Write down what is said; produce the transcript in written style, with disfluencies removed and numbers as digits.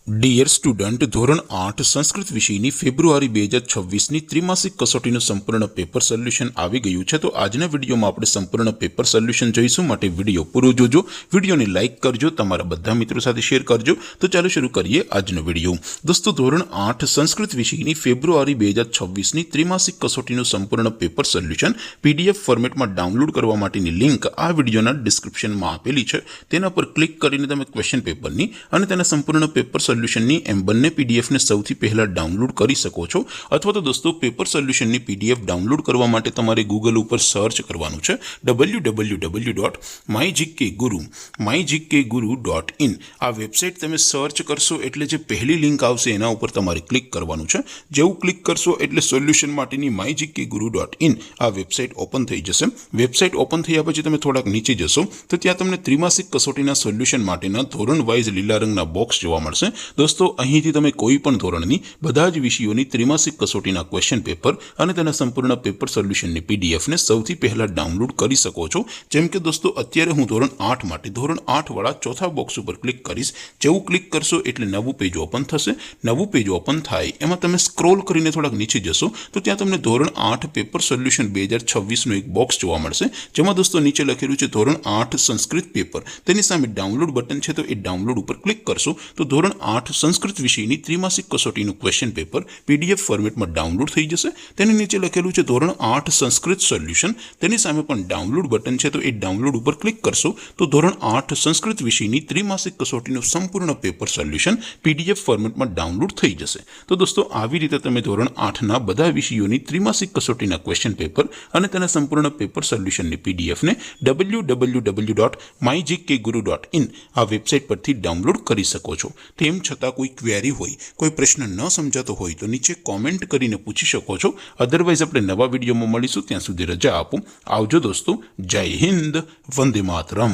Dear student, ધોરણ 8 સંસ્કૃત વિષયની ફેબ્રુઆરી 2026ની ત્રિમાસિક કસોટીનું સંપૂર્ણ પેપર સોલ્યુશન આવી ગયું છે। તો આજના વિડીયોમાં આપણે સંપૂર્ણ પેપર સોલ્યુશન જોઈશું, માટે વિડીયો પૂરો જોજો, વિડીયોને લાઇક કરજો, તમારા બધા મિત્રો સાથે શેર કરજો। તો ચાલો શરૂ કરીએ આજનો વિડીયો। દોસ્તો, ધોરણ 8 સંસ્કૃત વિષયની ફેબ્રુઆરી 2026ની ત્રિમાસિક કસોટીનું સંપૂર્ણ પેપર સોલ્યુશન PDF ફોર્મેટમાં ડાઉનલોડ કરવા માટેની લિંક આ વિડીયોના ડિસ્ક્રિપ્શનમાં આપેલી છે। તેના પર ક્લિક કરીને તમે ક્વેશ્ચન પેપરની અને તેના સંપૂર્ણ પેપર સોલ્યુશનની એમ બંને પીડીએફને સૌથી પહેલા ડાઉનલોડ કરી શકો છો। અથવા તો દોસ્તો, પેપર સોલ્યુશનની પીડીએફ ડાઉનલોડ કરવા માટે તમારે ગૂગલ ઉપર સર્ચ કરવાનું છે www.mygkguru.in। આ વેબસાઇટ તમે સર્ચ કરશો એટલે જે પહેલી લિંક આવશે એના ઉપર તમારે ક્લિક કરવાનું છે। જેવું ક્લિક કરશો એટલે સોલ્યુશન માટેની mygkguru.in આ વેબસાઇટ ઓપન થઈ જશે। વેબસાઇટ ઓપન થયા પછી તમે થોડાક નીચે જશો તો ત્યાં તમને ત્રિમાસિક કસોટીના સોલ્યુશન માટેના ધોરણ વાઇઝ લીલા રંગના બોક્સ જોવા મળશે। દોસ્તો, અહીંથી તમે કોઈ પણ ધોરણની બધા જ વિષયોની ત્રિમાસિક કસોટીના ક્વેશ્ચન પેપર અને તેના સંપૂર્ણ પેપર સોલ્યુશનની પીડીએફને સૌથી પહેલા ડાઉનલોડ કરી શકો છો। જેમ કે દોસ્તો, અત્યારે હું ધોરણ 8 માટે ધોરણ 8 વાળા ચોથા બોક્સ ઉપર ક્લિક કરીશ। જેવું ક્લિક કરશો એટલે નવું પેજ ઓપન થશે। નવું પેજ ઓપન થાય એમાં તમે સ્ક્રોલ કરીને થોડાક નીચે જશો તો ત્યાં તમને ધોરણ 8 પેપર સોલ્યુશન 2026નું એક બોક્સ જોવા મળશે, જેમાં દોસ્તો નીચે લખેલું છે ધોરણ 8 સંસ્કૃત પેપર। તેની સામે ડાઉનલોડ બટન છે, તો એ ડાઉનલોડ ઉપર ક્લિક કરશો તો ધોરણ 8 સંસ્કૃત વિષયની ત્રિમાસિક કસોટીનું ક્વેશ્ચન પેપર PDF ફોર્મેટમાં ડાઉનલોડ થઈ જશે। તેની નીચે લખેલું છે ધોરણ 8 સંસ્કૃત સોલ્યુશન। તેની સામે પણ ડાઉનલોડ બટન છે, તો એ ડાઉનલોડ ઉપર ક્લિક કરશો તો ધોરણ 8 સંસ્કૃત વિષયની ત્રિમાસિક કસોટીનું સંપૂર્ણ પેપર સોલ્યુશન PDF ફોર્મેટમાં ડાઉનલોડ થઈ જશે। તો દોસ્તો, આવી રીતે તમે ધોરણ 8ના બધા વિષયોની ત્રિમાસિક કસોટીના ક્વેશ્ચન પેપર અને તેના સંપૂર્ણ પેપર સોલ્યુશનની પીડીએફને www.mygkguru.in આ વેબસાઇટ પરથી ડાઉનલોડ કરી શકો છો। તેમ છતાં કોઈ ક્વેરી હોય, કોઈ પ્રશ્ન ન સમજાતો હોય તો નીચે કોમેન્ટ કરીને પૂછી શકો છો। અધરવાઇઝ આપણે નવા વિડીયોમાં મળીશું, ત્યાં સુધી રજા આપો। આવજો દોસ્તો, જય હિન્દ, વંદે માતરમ।